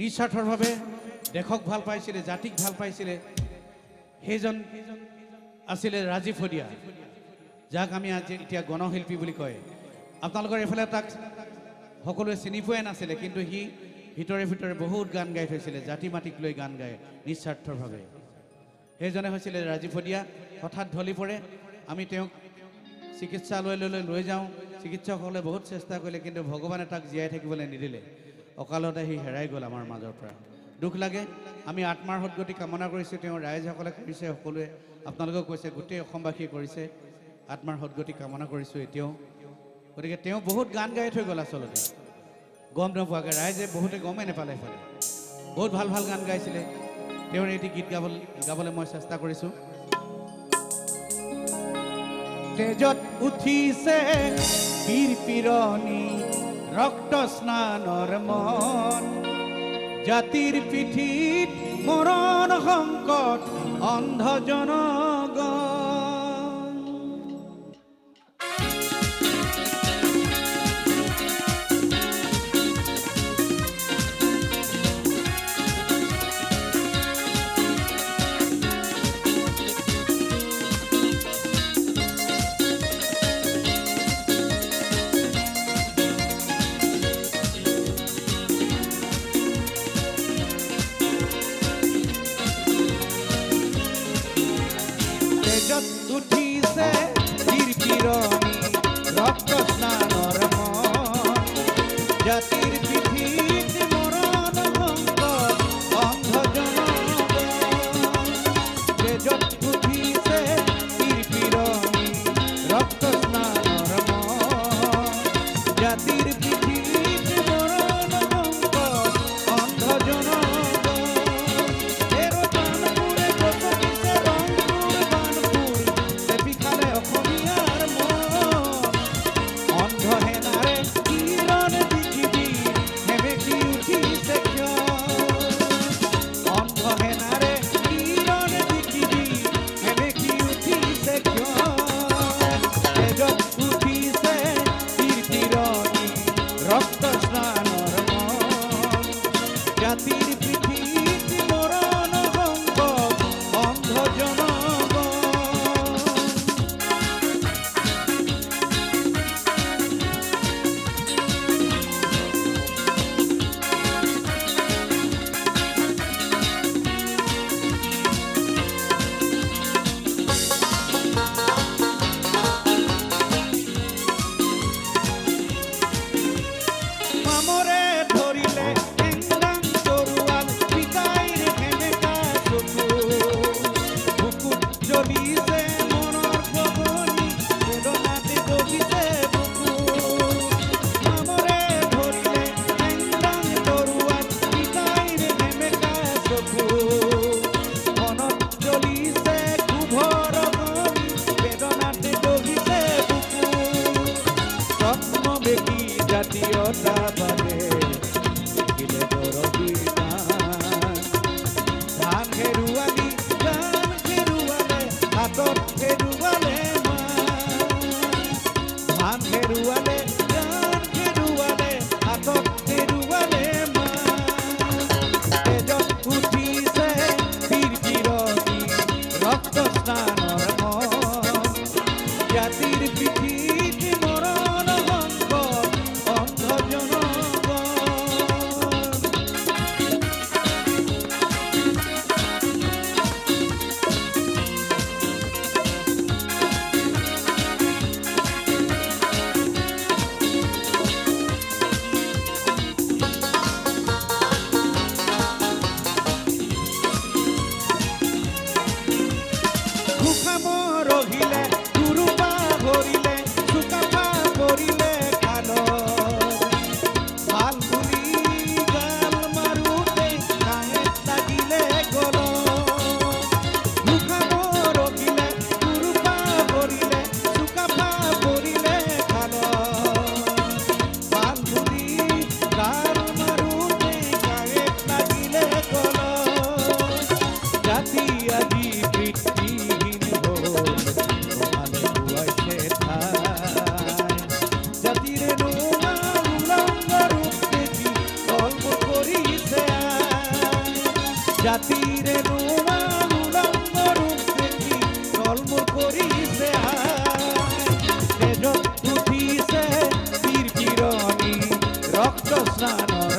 নিস্বাৰ্থভাৱে দেশক ভাল পাইছিলে, জাতিক ভাল পাইছিলে, সেইজন আছিলে ৰাজীৱ হদিয়া, যাক আমি আজি এতিয়া গণশিল্পী বুলি কয়। আপোনালোকৰ এইফালে তাক সকলোৱে চিনি পোৱাই নাছিলে, কিন্তু সি ভিতৰে ভিতৰে বহুত গান গাই থৈছিলে, জাতি মাটিক লৈ গান গায় নিস্বাৰ্থভাৱে। সেইজনে হৈছিলে ৰাজীৱ হদিয়া। হঠাৎ ঢলি পৰে, আমি তেওঁক চিকিৎসালয়লৈ লৈ যাওঁ। চিকিৎসকসকলে বহুত চেষ্টা কৰিলে, কিন্তু ভগৱানে তাক জীয়াই থাকিবলৈ নিদিলে। অকালতে সি হেৰাই গ'ল আমাৰ মাজৰ পৰা। দুখ লাগে। আমি আত্মাৰ সদগতি কামনা কৰিছোঁ। তেওঁ ৰাইজসকলে কৰিছে, সকলোৱে আপোনালোকেও কৈছে, গোটেই অসমবাসীয়ে কৰিছে। আত্মাৰ সদগতি কামনা কৰিছোঁ এতিয়াও। গতিকে তেওঁ বহুত গান গাই থৈ গ'ল, আচলতে গম নোপোৱাকৈ। ৰাইজে বহুতে গমেই নাপালে। এইফালে বহুত ভাল ভাল গান গাইছিলে। তেওঁৰ এটি গীত গাবলৈ মই চেষ্টা কৰিছোঁ। তেজত উঠিছে বীৰ পিৰণি, ৰক্ত স্নানৰ মন, জাতিৰ পিঠিত মৰণ সংকট, অন্ধ জনগণ। উঠিছে বীৰ পিৰণি, ৰক্ত স্নানৰ মন, জাতিৰ পিঠিত মৰণ সংকট, অন্ধ জনগণ। তেজত উঠিছে বীৰ পিৰণি, ৰক্ত স্নানৰ মন, জাতিৰ পিঠিত মৰণ সংকট, অন্ধ জনগণ। ধৰিলে জাতিৰে নোমান উলংগ ৰূপ দেখি তলমূল কৰিছে তেজত উঠিছে পীৰ পীৰণি ৰক্ত স্নানত